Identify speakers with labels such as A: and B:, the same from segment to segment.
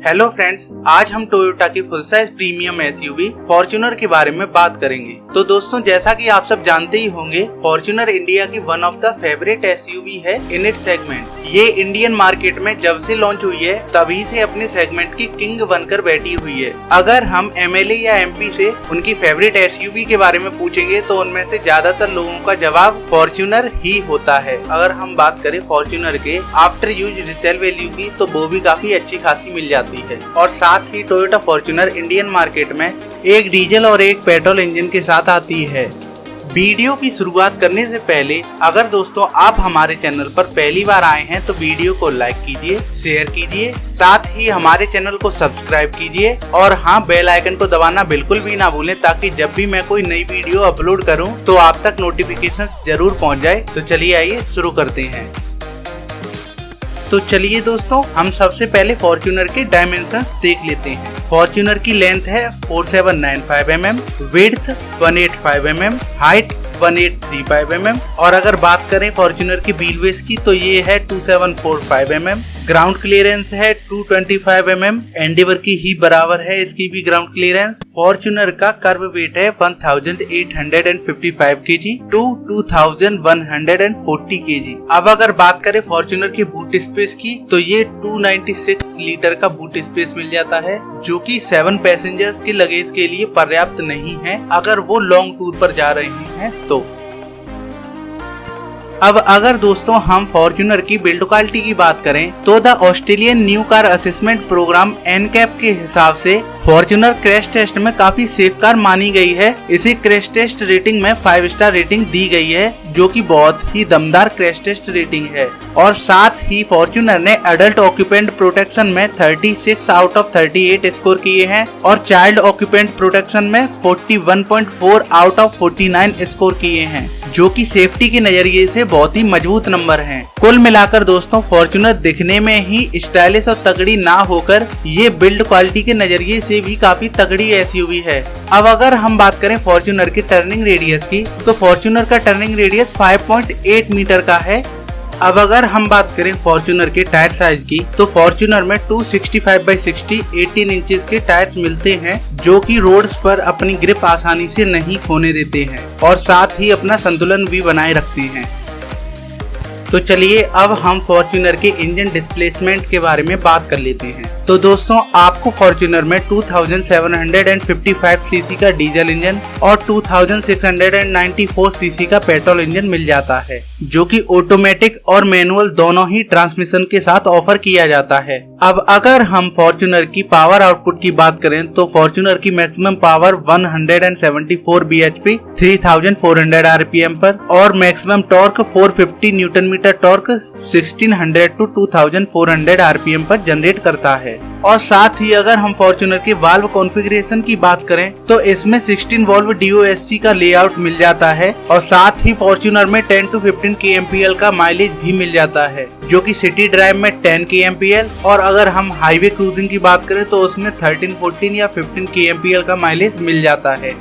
A: Hello friends, आज हम Toyota की full size premium SUV Fortuner के बारे में बात करेंगे। तो दोस्तों, जैसा कि आप सब जानते ही होंगे, फॉर्च्यूनर इंडिया की one of the favourite SUV है इन इट्स सेगमेंट। ये इंडियन मार्केट में जब से लॉन्च हुई है तभी से अपने सेगमेंट की किंग बनकर बैठी हुई है। अगर हम एमएलए या एमपी से उनकी फेवरेट एसयूवी के बारे में पूछेंगे तो उनमें से ज्यादातर लोगों का जवाब फॉर्च्यूनर ही होता है। अगर हम बात करें फॉर्च्यूनर के आफ्टर यूज रिसेल वैल्यू की, तो वो भी काफी अच्छी खासी मिल जाती है। और साथ ही टोयोटा फॉर्च्यूनर इंडियन मार्केट में एक डीजल और एक पेट्रोल इंजन के साथ आती है। वीडियो की शुरुआत करने से पहले अगर दोस्तों आप हमारे चैनल पर पहली बार आए हैं तो वीडियो को लाइक कीजिए, शेयर कीजिए, साथ ही हमारे चैनल को सब्सक्राइब कीजिए और हाँ, बेल आइकन को दबाना बिल्कुल भी ना भूलें, ताकि जब भी मैं कोई नई वीडियो अपलोड करूं तो आप तक नोटिफिकेशंस जरूर पहुंच जाए। तो चलिए आइए शुरू करते हैं। तो चलिए दोस्तों, हम सबसे पहले फॉर्च्यूनर के डायमेंशंस देख लेते हैं। फॉर्च्यूनर की लेंथ है 4795 mm, width 185 mm, height 1835 mm और अगर बात करें फॉर्च्यूनर की व्हील बेस की तो ये है 2745 mm। ग्राउंड क्लियरेंस है 225 mm, एंडेवर की ही बराबर है इसकी भी ग्राउंड क्लियरेंस। फॉर्च्यूनर का कर्व वेट है 1855 kg टू 2140 kg। अब अगर बात करें फॉर्च्यूनर की बूट स्पेस की तो ये 296 लीटर का बूट स्पेस मिल जाता है, जो कि 7 पैसेंजर्स के लगेज के लिए पर्याप्त नहीं है अगर वो लॉन्ग टूर पर जा रहे हैं तो। अब अगर दोस्तों हम फॉर्च्यूनर की बिल्ड क्वालिटी की बात करें तो the Australian new car assessment program ANCAP के हिसाब से फॉर्च्यूनर क्रैश टेस्ट में काफी सेफ कार मानी गई है। इसे क्रैश टेस्ट रेटिंग में 5 स्टार रेटिंग दी गई है, जो कि बहुत ही दमदार क्रैश टेस्ट रेटिंग है। और साथ ही फॉर्च्यूनर ने एडल्ट ऑक्यूपेंट प्रोटेक्शन में 36 आउट ऑफ 38 स्कोर किए हैं और चाइल्ड ऑक्यूपेंट प्रोटेक्शन में 41.4 आउट ऑफ 49 स्कोर किए हैं, जो कि सेफ्टी के नजरिए से बहुत ही मजबूत नंबर हैं। कुल मिलाकर दोस्तों, फॉर्च्यूनर दिखने में ही स्टाइलिश और तगड़ी ना होकर ये बिल्ड क्वालिटी के नजरिए से भी काफी तगड़ी एसयूवी है। अब अगर हम बात करें फॉर्च्यूनर की टर्निंग रेडियस की तो फॉर्च्यूनर का टर्निंग रेडियस 5.8 मीटर का है। अब अगर हम बात करें फॉर्च्यूनर के टायर साइज की तो फॉर्च्यूनर में 265/60 18 इंचेस के टायर्स मिलते हैं, जो कि रोड्स पर अपनी ग्रिप आसानी से नहीं खोने देते हैं और साथ ही अपना संतुलन भी बनाए रखते हैं। तो चलिए अब हम फॉर्च्यूनर के इंजन डिस्प्लेसमेंट के बारे में बात कर लेते हैं। तो दोस्तों, आपको फॉर्च्यूनर में 2755 सीसी का डीजल इंजन और 2694 सीसी का पेट्रोल इंजन मिल जाता है, जो कि ऑटोमेटिक और मैनुअल दोनों ही ट्रांसमिशन के साथ ऑफर किया जाता है। अब अगर हम फॉर्च्यूनर की पावर आउटपुट की बात करें तो फॉर्च्यूनर की मैक्सिमम पावर 174 bhp 3400 rpm पर और maximum torque 450 newton metre torque 1600 to 2400 rpm पर जनरेट करता है। और साथ ही अगर हम फॉर्च्यूनर के वाल्व कॉन्फ़िगरेशन की बात करें तो इसमें 16 वॉल्व DOSC का लेआउट मिल जाता है और साथ ही फॉर्च्यूनर में 10 to 15 kmpl का माइलेज भी मिल जाता है, जो कि सिटी ड्राइव में 10 kmpl और अगर हम हाईवे क्रूजिंग की बात करें तो उसमें 13, 14 या 15 kmpl का माइलेज मिल जाता है।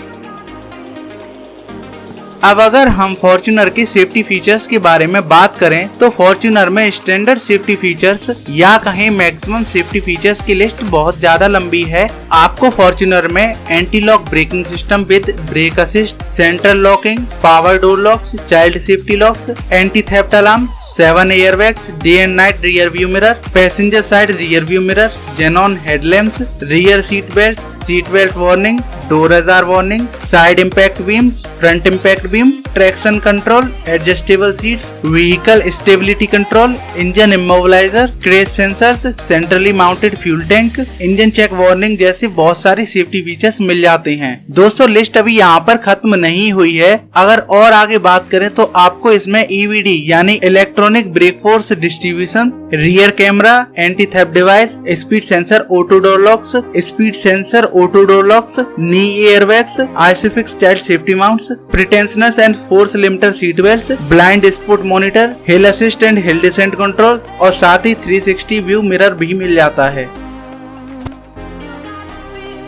A: अब अगर हम फॉर्च्यूनर के सेफ्टी फीचर्स के बारे में बात करें तो फॉर्च्यूनर में स्टैंडर्ड सेफ्टी फीचर्स या कहें मैक्सिमम सेफ्टी फीचर्स की लिस्ट बहुत ज्यादा लंबी है। आपको फॉर्च्यूनर में anti lock braking system with brake assist, central locking, power door locks, child safety locks, anti theft alarm, 7 airbags, day and night rear view mirror, passenger side rear view mirror, xenon headlamps, rear seat belt warning, door ajar warning, side impact beams, front impact beam, traction control, adjustable seats, vehicle stability control, engine immobiliser, crash sensors, centrally mounted fuel tank, engine check warning जैसे बहुत सारे safety features मिल जाते हैं। दोस्तों, list अभी यहाँ पर खत्म नहीं हुई है। अगर और आगे बात करें तो आपको इसमें EBD यानी electronic brake force distribution, rear camera, anti theft device, speed sensor auto door locks, knee airbags, isofix child safety mounts, pretensioners and force limiter seat belt, blind spot monitor, hill assist and hill descent control और साथ ही 360 view mirror भी मिल जाता है।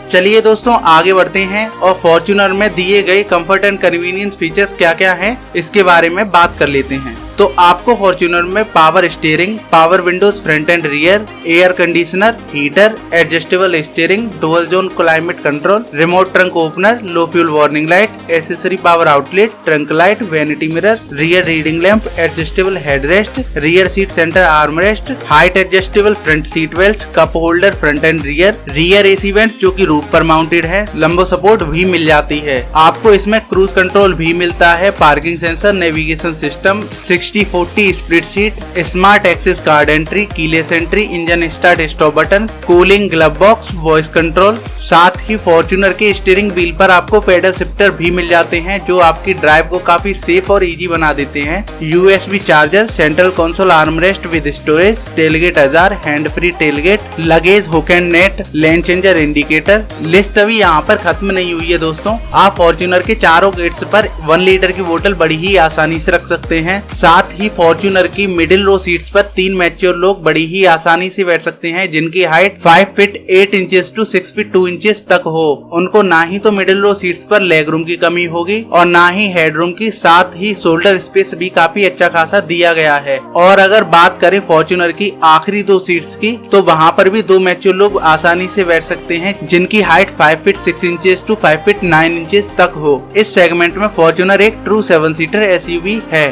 A: चलिए दोस्तों, आगे बढ़ते हैं और फॉर्च्यूनर में दिए गए कंफर्ट एंड कन्वीनियंस फीचर्स क्या क्या हैं इसके बारे में बात कर लेते हैं। तो आपको फॉर्च्यूनर में power steering, power Windows front and rear, air conditioner, heater, adjustable steering, dual zone climate control, remote trunk opener, low fuel warning light, accessory power outlet, trunk light, vanity mirror, rear reading lamp, adjustable headrest, rear seat centre armrest, height adjustable front seat belt, cup holder front and rear AC vents जो कि roof पर mounted है, लंबो support भी मिल जाती है। आपको इसमें क्रूज कंट्रोल भी मिलता है, parking sensor, navigation system, 60/40 split seat, smart access card entry, keyless entry, engine start stop button, cooling glove box, voice control. साथ ही फॉर्च्यूनर के स्टीयरिंग व्हील पर आपको पेडल शिफ्टर भी मिल जाते हैं जो आपकी ड्राइव को काफी सेफ और इजी बना देते हैं। USB charger, central console armrest with storage, tailgate ajar, hand free tailgate, luggage hook and net, lane changer indicator. List अभी यहाँ पर खत्म नहीं हुई है दोस्तों। आप फॉर्च्यूनर के चारों गेट्स पर 1 लीटर की बोतल बड़ी ही आसानी से रख सकते हैं। साथ ही फॉर्च्यूनर की मिडिल रो सीट्स पर 3 मैच्योर लोग बड़ी ही आसानी से बैठ सकते हैं जिनकी height 5 feet 8 inches to 6 feet 2 inches तक हो। उनको ना ही तो मिडिल रो सीट्स पर लेग रूम की कमी होगी और ना ही हेड रूम की। साथ ही शोल्डर स्पेस भी काफी अच्छा खासा दिया गया है। और अगर बात करें फॉर्च्यूनर की आखिरी 2 सीट्स की तो वहाँ पर भी 2 मैच्योर लोग आसानी से बैठ सकते हैं जिनकी height 5 feet 6 inches to 5 feet 9 inches तक हो। इस सेगमेंट में फॉर्च्यूनर एक ट्रू 7 सीटर SUV है।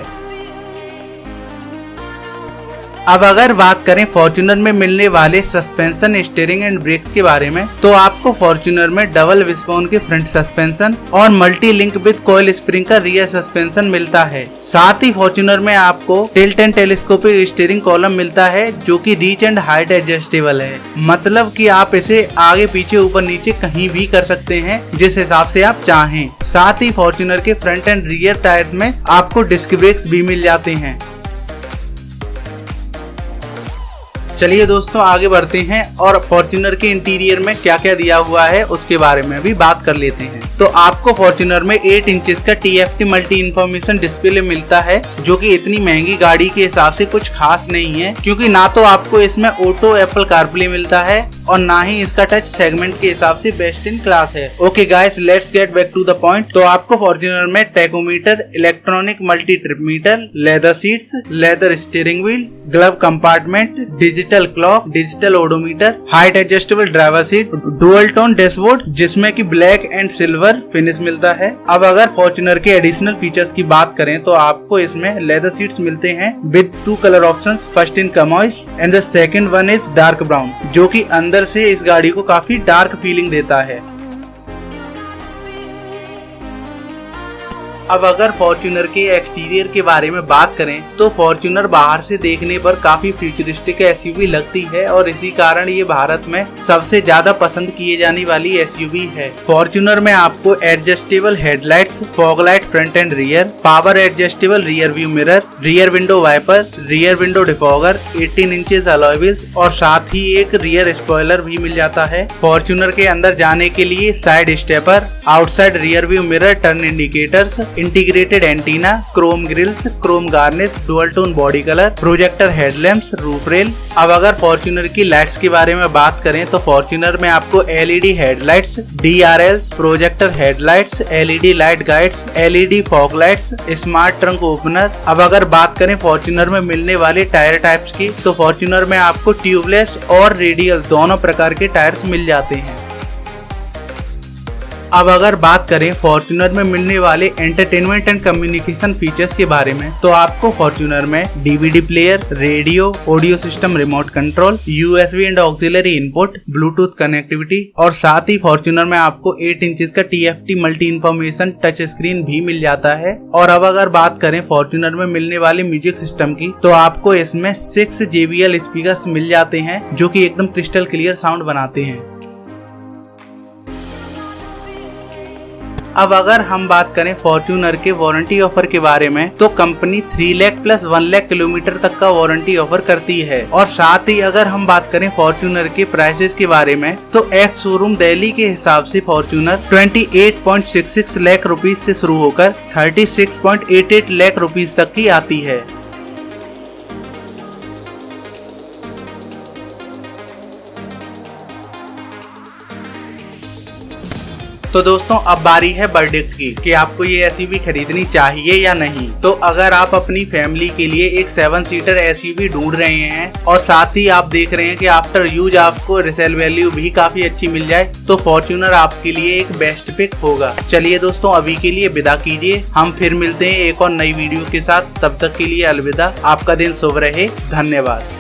A: अब अगर बात करें फॉर्च्यूनर में मिलने वाले सस्पेंशन, स्टीयरिंग एंड ब्रेक्स के बारे में तो आपको फॉर्च्यूनर में डबल विस्पोन के फ्रंट सस्पेंशन और multi link with coil spring का रियर सस्पेंशन मिलता है। साथ ही फॉर्च्यूनर में आपको tilt and telescopic steering column मिलता है जो कि रीच एंड हाइट एडजस्टेबल है, मतलब कि आप इसे आगे पीछे ऊपर नीचे कहीं भी कर सकते हैं जिस हिसाब से आप चाहें। साथ ही फॉर्च्यूनर के फ्रंट एंड रियर टायर्स में आपको डिस्क ब्रेक्स भी मिल जाते हैं। चलिए दोस्तों आगे बढ़ते हैं और फॉर्च्यूनर के इंटीरियर में क्या क्या दिया हुआ है उसके बारे में भी बात कर लेते हैं। तो आपको फॉर्च्यूनर में 8 इंचेस का TFT मल्टी इन्फॉर्मेशन डिस्प्ले मिलता है जो कि इतनी महंगी गाड़ी के हिसाब से कुछ खास नहीं है, क्योंकि ना तो आपको इसमें ऑटो एप्पल कारप्ले मिलता है और ना ही इसका टच सेगमेंट के हिसाब से बेस्ट इन क्लास है। Okay guys, let's get back to the point. तो आपको फॉर्च्यूनर में tachometer, electronic multi trip meter, leather seats, leather steering wheel, glove compartment, digital clock, digital odometer, height adjustable driver seat, dual tone dashboard जिसमें कि black and silver finish मिलता है। अब अगर Fortuner के एडिशनल फीचर्स की बात करें तो आपको इसमें लेदर सीट्स मिलते हैं with 2 colour options, first in chamois and the second one is dark brown, जो कि अंदर से इस गाड़ी को काफी डार्क फीलिंग देता है। अब अगर फॉर्च्यूनर के एक्सटीरियर के बारे में बात करें तो फॉर्च्यूनर बाहर से देखने पर काफी फ्यूचरिस्टिक SUV लगती है और इसी कारण ये भारत में सबसे ज्यादा पसंद किए जाने वाली SUV है। फॉर्च्यूनर में आपको adjustable headlights, fog light front and rear, power adjustable rear view mirror, rear window wiper, rear window defogger, 18 inches alloy wheels और साथ ही एक रियर स्पॉइलर भी मिल जाता है। फॉर्च्यूनर के अंदर जाने के लिए side stepper, outside rear view mirror, turn indicators, integrated antenna, chrome grilles, chrome garnish, dual tone body colour, projector headlamps, roof rail. अब अगर फॉर्च्यूनर की लाइट्स के बारे में बात करें तो फॉर्च्यूनर में आपको LED headlights, DRLs, projector headlights, LED light guides, LED fog lights, smart trunk opener. अब अगर बात करें फॉर्च्यूनर में मिलने वाले टायर टाइप्स की तो फॉर्च्यूनर में आपको ट्यूबलेस और रेडियल दोनों प्रकार के टायर्स मिल जाते हैं। अब अगर बात करें फॉर्च्यूनर में मिलने वाले एंटरटेनमेंट एंड कम्युनिकेशन फीचर्स के बारे में तो आपको फॉर्च्यूनर में DVD player, radio, audio system remote control, USB and auxiliary input, Bluetooth connectivity और साथ ही फॉर्च्यूनर में आपको 8 इंचेस का TFT multi information touch screen भी मिल जाता है। और अब अगर बात करें फॉर्च्यूनर में मिलने वाले म्यूजिक सिस्टम की तो आपको इसमें 6 JBL स्पीकर्स मिल जाते हैं जो कि एकदम क्रिस्टल क्लियर साउंड बनाते हैं। अब अगर हम बात करें फॉर्च्यूनर के वारंटी ऑफर के बारे में तो company 3 lakh plus 1 lakh kilometre तक का वारंटी ऑफर करती है। और साथ ही अगर हम बात करें फॉर्च्यूनर के प्राइसेस के बारे में तो एक्स शोरूम दिल्ली के हिसाब से फॉर्च्यूनर 28.66 लाख रुपीज से शुरू होकर 36.88 लाख रुपीज तक की आती है। तो दोस्तों अब बारी है वर्डिक्ट की कि आपको ये एसयूवी खरीदनी चाहिए या नहीं। तो अगर आप अपनी फैमिली के लिए एक 7 सीटर एसयूवी ढूंढ रहे हैं और साथ ही आप देख रहे हैं कि आफ्टर यूज आपको रिसेल वैल्यू भी काफी अच्छी मिल जाए, तो फॉर्च्यूनर आपके लिए एक बेस्ट पिक होगा। चलिए दोस्तों अभी के लिए विदा कीजिए, हम फिर मिलते हैं एक और नई वीडियो के साथ। तब तक के लिए अलविदा, आपका दिन शुभ रहे, धन्यवाद।